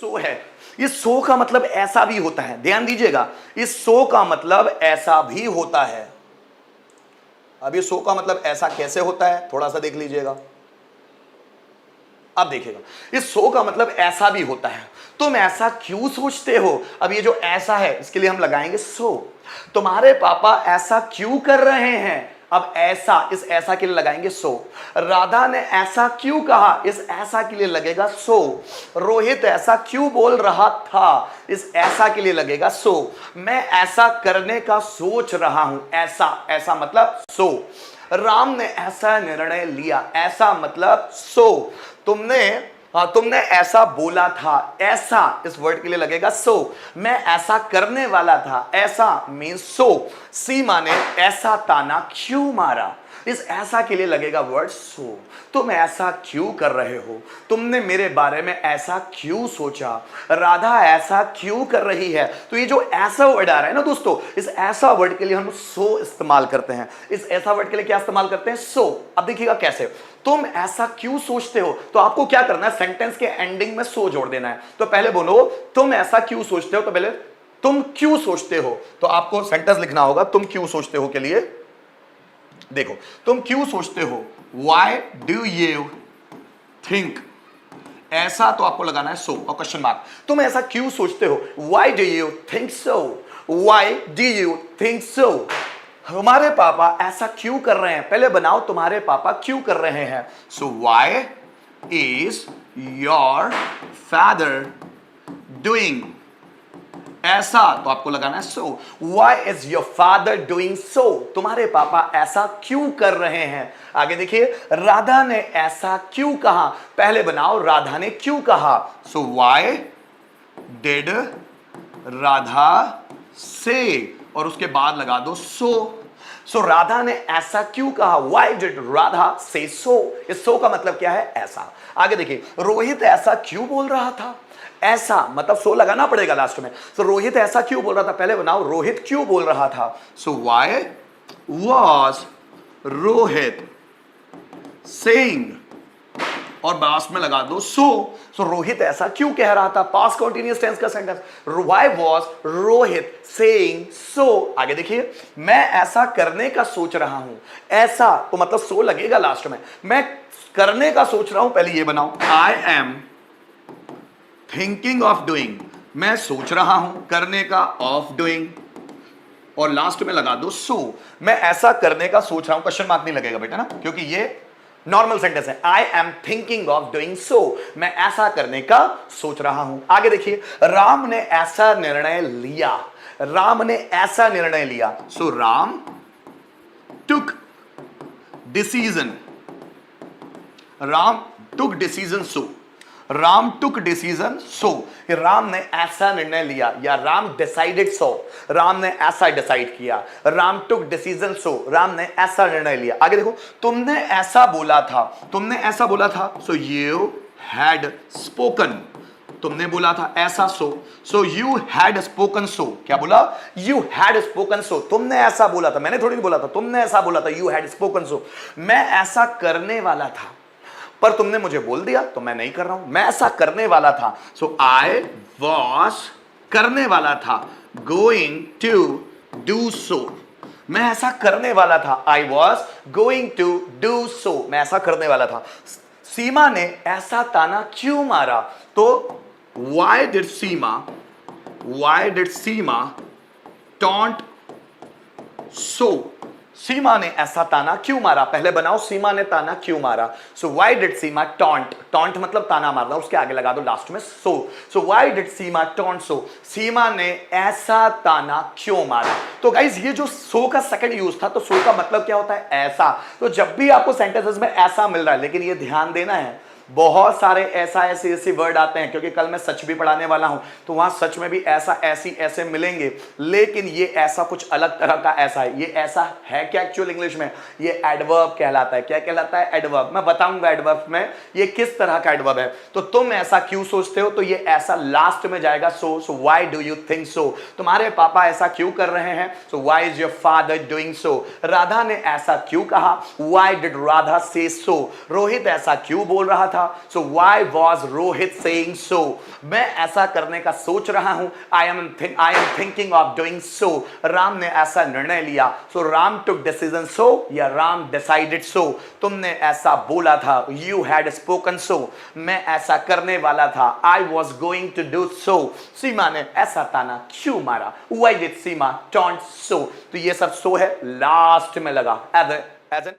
सो है, ये सो का मतलब ऐसा भी होता है, ध्यान दीजिएगा, इस सो का मतलब ऐसा भी होता है। अब ये सो का मतलब ऐसा कैसे होता है, थोड़ा सा देख लीजिएगा। अब देखिएगा, इस सो का मतलब ऐसा भी होता है। तुम ऐसा क्यों सोचते हो? अब ये जो ऐसा है इसके लिए हम लगाएंगे सो। तुम्हारे पापा ऐसा क्यों कर रहे हैं? अब ऐसा, इस ऐसा के लिए लगाएंगे सो। राधा ने ऐसा क्यों कहा? इस ऐसा के लिए लगेगा सो। रोहित ऐसा क्यों बोल रहा था? इस ऐसा के लिए लगेगा सो। मैं ऐसा करने का सोच रहा हूं, ऐसा, ऐसा मतलब सो। राम ने ऐसा निर्णय लिया, ऐसा मतलब सो। तुमने ऐसा बोला था, ऐसा इस वर्ड के लिए लगेगा सो। मैं ऐसा करने वाला था, ऐसा मीन्स सो। सीमा ने ऐसा ताना क्यों मारा? इस ऐसा के लिए लगेगा वर्ड सो। तुम ऐसा क्यों कर रहे हो? तुमने मेरे बारे में ऐसा क्यों सोचा? राधा ऐसा क्यों कर रही है? तो ये जो ऐसा वर्ड आ रहा है ना दोस्तों, इस ऐसा वर्ड के लिए हम सो इस्तेमाल करते हैं। इस ऐसा वर्ड के लिए क्या इस्तेमाल करते हैं? सो। अब देखिएगा कैसे। तुम ऐसा क्यों सोचते हो, तो आपको क्या करना है, सेंटेंस के एंडिंग में सो जोड़ देना है। तो पहले बोलो तुम ऐसा क्यों सोचते हो, तो पहले तुम क्यों सोचते हो, तो आपको सेंटेंस लिखना होगा तुम क्यों सोचते हो के लिए। देखो, तुम क्यों सोचते हो, वाई डू यू थिंक, ऐसा तो आपको लगाना है सो और क्वेश्चन मार्क। तुम ऐसा क्यों सोचते हो, why do you think so, why do you think so. हमारे पापा ऐसा क्यों कर रहे हैं, पहले बनाओ तुम्हारे पापा क्यों कर रहे हैं। So why is your father doing, ऐसा तो आपको लगाना है so. Why is your father doing so, तुम्हारे पापा ऐसा क्यों कर रहे हैं। आगे देखिए, राधा ने ऐसा क्यों कहा, पहले बनाओ राधा ने क्यों कहा। सो वाई डिड राधा से, और उसके बाद लगा दो सो। सो राधा ने ऐसा क्यों कहा, वाई डिड राधा से सो। इस सो का मतलब क्या है, ऐसा। आगे देखिए, रोहित ऐसा क्यों बोल रहा था, ऐसा मतलब सो लगाना पड़ेगा लास्ट में। सो रोहित ऐसा क्यों बोल रहा था, पहले बनाओ रोहित क्यों बोल रहा था। सो वाई वॉज रोहित सेइंग, और लास्ट में लगा दो सो। सो रोहित ऐसा क्यों कह रहा था, पास्ट कंटीन्यूअस टेंस का sentence. Why was Rohit saying so. आगे देखिए, मैं ऐसा करने का सोच रहा हूं, ऐसा तो मतलब सो लगेगा लास्ट में। मैं करने का सोच रहा हूं, पहले ये बनाओ, I am thinking of doing, मैं सोच रहा हूं करने का, ऑफ डूइंग, और लास्ट में लगा दो सो। मैं ऐसा करने का सोच रहा हूं, क्वेश्चन मार्क नहीं लगेगा बेटा ना, क्योंकि ये नॉर्मल सेंटेंस है। I am thinking of doing so, मैं ऐसा करने का सोच रहा हूं। आगे देखिए, राम ने ऐसा निर्णय लिया, राम ने ऐसा निर्णय लिया। सो राम टुक डिसीजन, राम टुक डिसीजन सो, राम टुक डिसीजन सो, राम ने ऐसा निर्णय लिया, या राम डिसाइडेड सो, राम ने ऐसा डिसाइड किया। राम टुक डिसीजन सो, राम ने ऐसा निर्णय लिया। आगे देखो, तुमने ऐसा बोला था, तुमने ऐसा बोला था। सो यू हैड स्पोकन, तुमने बोला था ऐसा सो यू हैड स्पोकन सो। क्या बोला, यू हैड स्पोकन सो, तुमने ऐसा बोला था, मैंने थोड़ी नहीं बोला था, तुमने ऐसा बोला था, यू हैड स्पोकन सो। मैं ऐसा करने वाला था, पर तुमने मुझे बोल दिया तो मैं नहीं कर रहा हूं। मैं ऐसा करने वाला था, सो आई वॉज करने वाला था, गोइंग टू डू सो, मैं ऐसा करने वाला था। I was going to do so, मैं ऐसा करने वाला था। सीमा ने ऐसा ताना क्यों मारा, तो why did Seema taunt so, Seema ने ऐसा ताना क्यों मारा, पहले बनाओ सीमा ने ताना क्यों मारा। So why did Seema taunt, taunt मतलब ताना मारना, उसके आगे लगा दो लास्ट में so why did Seema taunt so, Seema ने ऐसा ताना क्यों मारा। तो गाइस, ये जो सो का सेकंड यूज था, तो सो का मतलब क्या होता है, ऐसा। तो जब भी आपको सेंटेंसेस में ऐसा मिल रहा है, लेकिन ये ध्यान देना है, बहुत सारे ऐसे वर्ड आते हैं, क्योंकि कल मैं सच भी पढ़ाने वाला हूं, तो वहां सच में भी ऐसा ऐसे मिलेंगे, लेकिन ये ऐसा कुछ अलग तरह का ऐसा है। ये ऐसा है क्या एक्चुअल इंग्लिश में, ये एडवर्ब कहलाता है। क्या कहलाता है, एडवर्ब। मैं बताऊंगा एडवर्ब में ये किस तरह का एडवर्ब है। तो तुम ऐसा क्यों सोचते हो, तो ये ऐसा लास्ट में जाएगा so why do you think so. तुम्हारे पापा ऐसा क्यों कर रहे हैं, so why is your father doing सो। राधा ने ऐसा क्यों कहा, व्हाई डिड राधा से सो। रोहित ऐसा क्यों बोल रहा था, था. So why was Rohit saying so? मैं ऐसा करने का सोच रहा हूं. I am thinking of doing so. Ram ने ऐसा निर्णय लिया. So Ram took decision so या Ram decided so. तुमने ऐसा बोला था. You had spoken so. मैं ऐसा करने वाला था. I was going to do so. सीमा ने ऐसा ताना क्यों मारा? Why did Seema taunt so? तो ये सब so है लास्ट में लगा as an